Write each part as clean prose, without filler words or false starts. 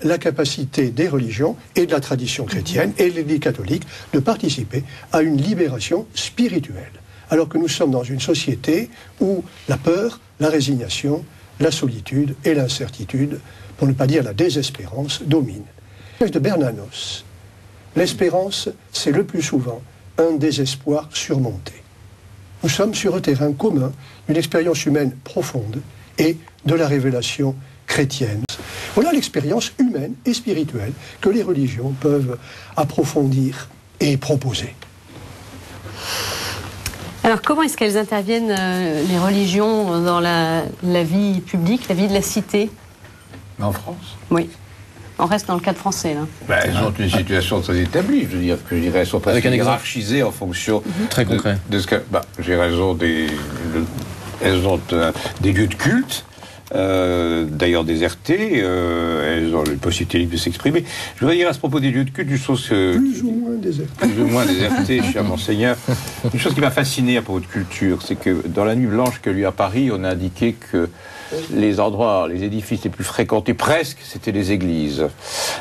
la capacité des religions et de la tradition chrétienne et de l'Église catholique de participer à une libération spirituelle. Alors que nous sommes dans une société où la peur, la résignation, la solitude et l'incertitude, pour ne pas dire la désespérance, dominent. De Bernanos, l'espérance, c'est le plus souvent un désespoir surmonté. Nous sommes sur un terrain commun, une expérience humaine profonde et de la révélation chrétienne. Voilà l'expérience humaine et spirituelle que les religions peuvent approfondir et proposer. Alors comment est-ce qu'elles interviennent, les religions, dans la vie publique, la vie de la cité? En France? Oui. On reste dans le cadre français, là. Elles ont une situation très établie, je veux dire, que je dirais, elles sont presque hiérarchisées en fonction très concret. De ce que... j'ai raison, elles ont des lieux de culte, d'ailleurs désertés, elles ont une possibilité libre de s'exprimer. Je voudrais dire à ce propos des lieux de culte, une chose que... Plus ou moins désertés. Plus ou moins désertés, cher Monseigneur. Une chose qui m'a fasciné à propos de culture, c'est que dans la nuit blanche qu'il y a eu à Paris, on a indiqué que les endroits, les édifices les plus fréquentés, presque, c'était les églises.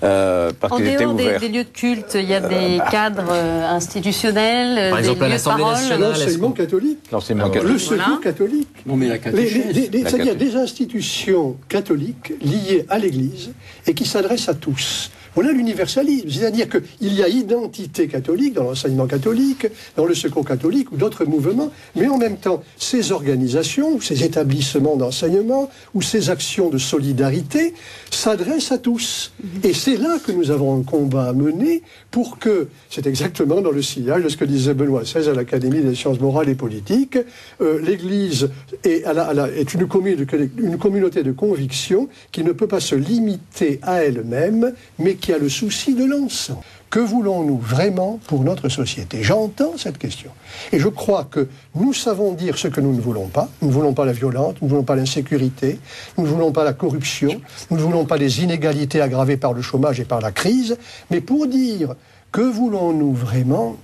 Parce qu'ils étaient ouverts. Des lieux de culte, il y a des cadres institutionnels, par exemple, des lieux à l'Assemblée de parole. nationale. L'enseignement catholique. L'enseignement catholique. Le secours catholique. Non, mais la catéchèse. C'est-à-dire des institutions catholiques liées à l'Église et qui s'adressent à tous. Voilà l'universalisme, c'est-à-dire qu'il y a identité catholique dans l'enseignement catholique, dans le secours catholique ou d'autres mouvements, mais en même temps, ces organisations, ces établissements d'enseignement ou ces actions de solidarité s'adressent à tous. Et c'est là que nous avons un combat à mener pour que, c'est exactement dans le sillage de ce que disait Benoît XVI à l'Académie des sciences morales et politiques, l'Église est une communauté de conviction qui ne peut pas se limiter à elle-même, mais qui a le souci de l'ensemble. Que voulons-nous vraiment pour notre société? J'entends cette question. Et je crois que nous savons dire ce que nous ne voulons pas. Nous ne voulons pas la violence, nous ne voulons pas l'insécurité, nous ne voulons pas la corruption, nous ne voulons pas les inégalités aggravées par le chômage et par la crise. Mais pour dire que voulons-nous vraiment,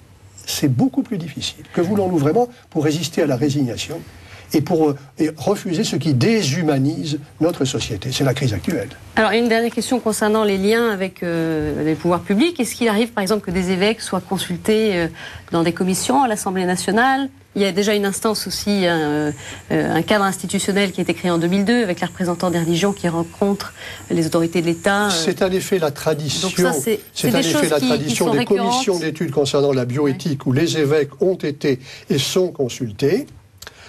c'est beaucoup plus difficile. Que voulons-nous vraiment pour résister à la résignation et pour refuser ce qui déshumanise notre société? C'est la crise actuelle. Alors, une dernière question concernant les liens avec les pouvoirs publics. Est-ce qu'il arrive, par exemple, que des évêques soient consultés dans des commissions à l'Assemblée nationale? Il y a déjà une instance aussi, un cadre institutionnel qui a été créé en 2002 avec les représentants des religions qui rencontrent les autorités de l'État. C'est en effet la tradition. Donc ça, c'est en effet la tradition des commissions d'études concernant la bioéthique où les évêques ont été et sont consultés.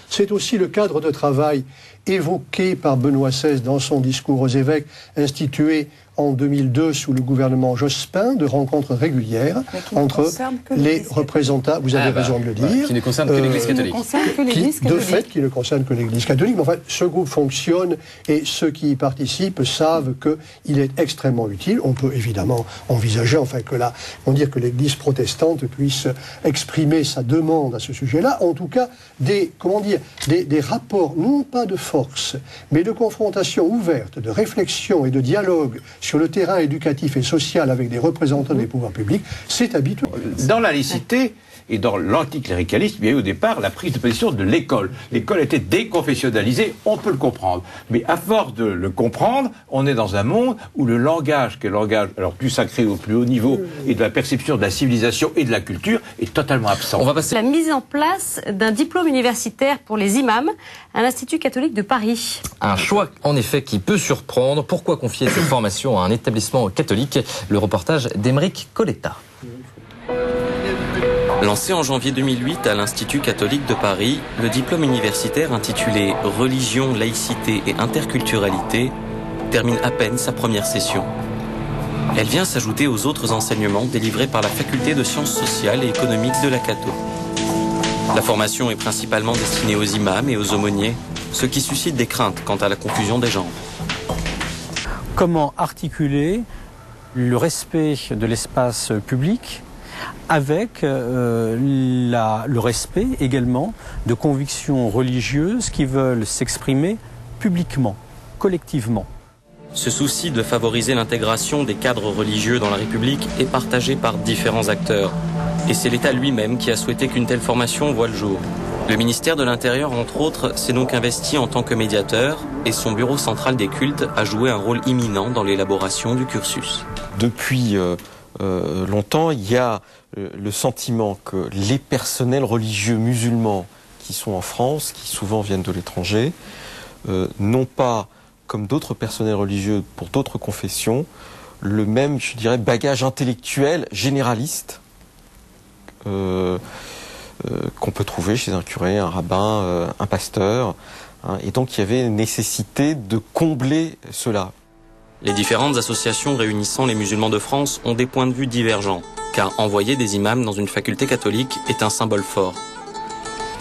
C'est aussi le cadre de travail évoqué par Benoît XVI dans son discours aux évêques, institué en 2002 sous le gouvernement Jospin, de rencontres régulières entre les représentants, vous avez raison de le dire, qui ne concerne que l'Église catholique. De fait, qui ne concerne que l'Église catholique. Mais enfin, ce groupe fonctionne et ceux qui y participent savent qu'il est extrêmement utile. On peut évidemment envisager, que l'Église protestante puisse exprimer sa demande à ce sujet-là. En tout cas, des rapports, non pas de force, mais de confrontation ouverte, de réflexion et de dialogue sur le terrain éducatif et social avec des représentants des pouvoirs publics, c'est habituel. Dans la laïcité et dans l'anticléricalisme, il y a eu au départ la prise de position de l'école. L'école était déconfessionnalisée, on peut le comprendre. Mais à force de le comprendre, on est dans un monde où le langage, qui est le langage alors plus sacré au plus haut niveau, et de la perception de la civilisation et de la culture, est totalement absent. On va passer la mise en place d'un diplôme universitaire pour les imams à l'Institut catholique de Paris. Un choix, en effet, qui peut surprendre. Pourquoi confier cette formation à un établissement catholique? Le reportage d'Émeric Coletta. Lancé en janvier 2008 à l'Institut catholique de Paris, le diplôme universitaire intitulé « Religion, laïcité et interculturalité » termine à peine sa première session. Elle vient s'ajouter aux autres enseignements délivrés par la faculté de sciences sociales et économiques de la Cato. La formation est principalement destinée aux imams et aux aumôniers, ce qui suscite des craintes quant à la confusion des genres. Comment articuler le respect de l'espace public avec le respect également de convictions religieuses qui veulent s'exprimer publiquement, collectivement. Ce souci de favoriser l'intégration des cadres religieux dans la République est partagé par différents acteurs. Et c'est l'État lui-même qui a souhaité qu'une telle formation voie le jour. Le ministère de l'Intérieur, entre autres, s'est donc investi en tant que médiateur et son bureau central des cultes a joué un rôle imminent dans l'élaboration du cursus. Depuis longtemps, il y a le sentiment que les personnels religieux musulmans qui sont en France, qui souvent viennent de l'étranger, n'ont pas, comme d'autres personnels religieux pour d'autres confessions, le même, je dirais, bagage intellectuel généraliste qu'on peut trouver chez un curé, un rabbin, un pasteur. Et donc il y avait une nécessité de combler cela. Les différentes associations réunissant les musulmans de France ont des points de vue divergents, car envoyer des imams dans une faculté catholique est un symbole fort.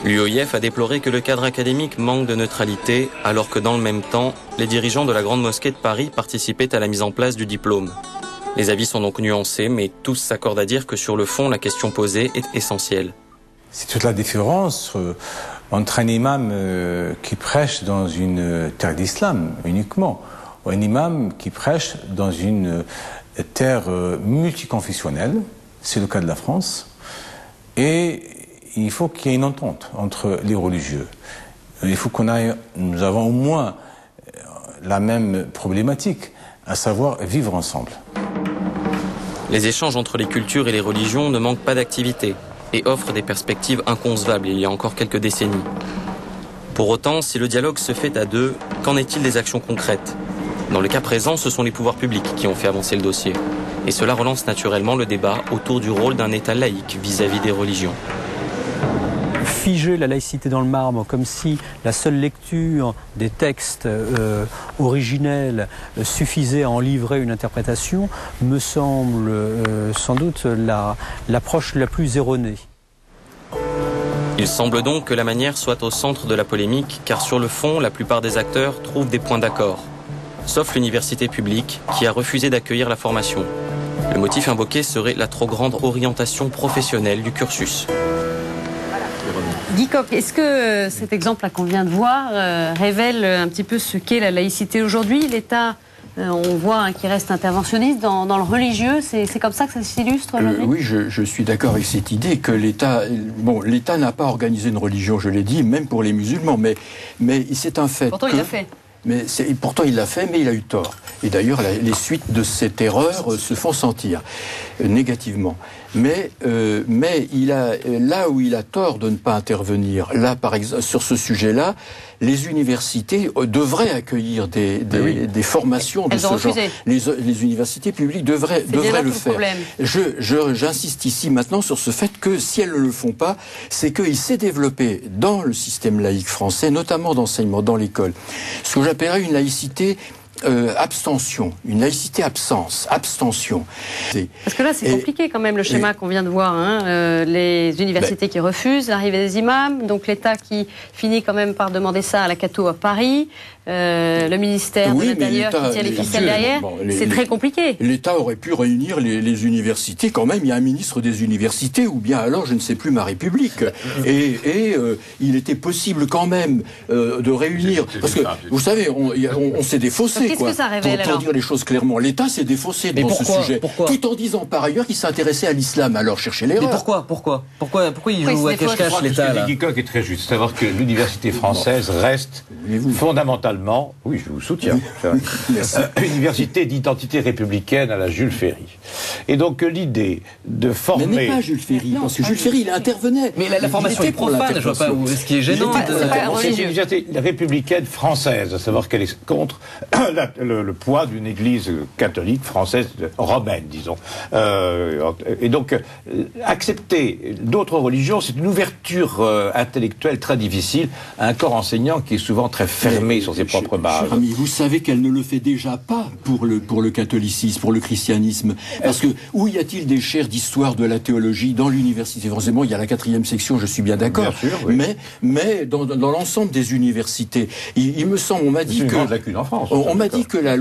L'UOIF a déploré que le cadre académique manque de neutralité, alors que dans le même temps, les dirigeants de la Grande Mosquée de Paris participaient à la mise en place du diplôme. Les avis sont donc nuancés, mais tous s'accordent à dire que sur le fond, la question posée est essentielle. C'est toute la différence entre un imam qui prêche dans une terre d'islam uniquement, ou un imam qui prêche dans une terre multiconfessionnelle, c'est le cas de la France, et il faut qu'il y ait une entente entre les religieux. Il faut nous avons au moins la même problématique, à savoir vivre ensemble. Les échanges entre les cultures et les religions ne manquent pas d'activité et offrent des perspectives inconcevables il y a encore quelques décennies. Pour autant, si le dialogue se fait à deux, qu'en est-il des actions concrètes ? Dans le cas présent, ce sont les pouvoirs publics qui ont fait avancer le dossier. Et cela relance naturellement le débat autour du rôle d'un État laïque vis-à-vis des religions. Figer la laïcité dans le marbre comme si la seule lecture des textes originels suffisait à en livrer une interprétation me semble sans doute l'approche la plus erronée. Il semble donc que la manière soit au centre de la polémique, car sur le fond, la plupart des acteurs trouvent des points d'accord. Sauf l'université publique, qui a refusé d'accueillir la formation. Le motif invoqué serait la trop grande orientation professionnelle du cursus. Guy Coq, est-ce que cet exemple qu'on vient de voir révèle un petit peu ce qu'est la laïcité aujourd'hui ? L'État, on voit qu'il reste interventionniste dans le religieux, c'est comme ça que ça s'illustre aujourd'hui ? Oui, je suis d'accord avec cette idée que l'État n'a pas organisé une religion, je l'ai dit, même pour les musulmans, mais c'est un fait. Pourtant, il l'a fait. Pourtant, il l'a fait, mais il a eu tort. Et d'ailleurs, les suites de cette erreur se font sentir négativement. Mais là où il a tort de ne pas intervenir, là, par exemple, sur ce sujet-là, les universités devraient accueillir des formations de ce genre. Les universités publiques devraient le faire. J'insiste ici maintenant sur ce fait que si elles ne le font pas, c'est qu'il s'est développé dans le système laïque français, notamment d'enseignement, dans l'école, ce que j'appellerais une laïcité abstention, une laïcité abstention. Parce que là, c'est compliqué quand même le schéma qu'on vient de voir. Les universités qui refusent l'arrivée des imams, donc l'État qui finit quand même par demander ça à la Cato à Paris, le ministère de l'Intérieur qui tient les ficelles derrière. C'est très compliqué. L'État aurait pu réunir les universités quand même. Il y a un ministre des universités, ou bien alors, je ne sais plus, ma République. Et il était possible quand même de réunir... Parce que, vous savez, on s'est défaussé. Qu'est-ce que ça révèle, pour dire les choses clairement, l'État s'est défaussé dans ce sujet. Tout en disant par ailleurs qu'il s'intéressait à l'islam. Alors cherchez l'erreur. Mais pourquoi il joue à cache-cache l'État là ? Guy Coq est très juste. Savoir que l'université française reste fondamentalement, oui, je vous soutiens, une université d'identité républicaine à la Jules Ferry. Et donc l'idée de former... Mais n'est pas Jules Ferry, parce que Jules Ferry, il intervenait. Mais la formation est profane, je vois pas où ce qui est gênant. C'est une université républicaine française, à savoir qu'elle est contre le poids d'une église catholique française romaine, disons. Et donc, accepter d'autres religions, c'est une ouverture intellectuelle très difficile à un corps enseignant qui est souvent très fermé sur ses propres bases. Cher ami, vous savez qu'elle ne le fait déjà pas pour le catholicisme, pour le christianisme. Parce que où y a-t-il des chaires d'histoire de la théologie dans l'université? Forcément, il y a la 4e section, je suis bien d'accord. Mais dans l'ensemble des universités, il me semble, on m'a dit que... lacune en France. m'a dit que la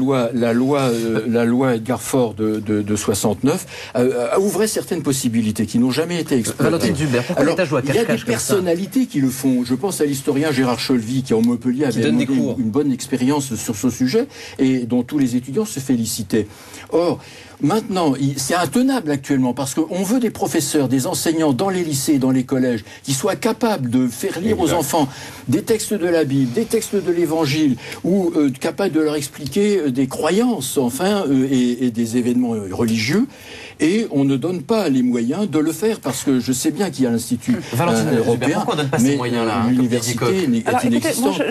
loi Edgar Faure de 69 ouvrait certaines possibilités qui n'ont jamais été exploitées. Valentine Zuber, pourquoi l'État joue à il y a cache-cache des personnalités qui le font. Je pense à l'historien Gérard Cholvy qui, en Montpellier, avait une bonne expérience sur ce sujet et dont tous les étudiants se félicitaient. Or, maintenant, c'est intenable actuellement parce qu'on veut des professeurs, des enseignants dans les lycées, dans les collèges, qui soient capables de faire lire aux enfants des textes de la Bible, des textes de l'Évangile, ou capables de leur expliquer des croyances, enfin, et des événements religieux. Et on ne donne pas les moyens de le faire parce que je sais bien qu'il y a l'Institut européen, pourquoi on donne pas ces moyens-là, l'université est inexistante.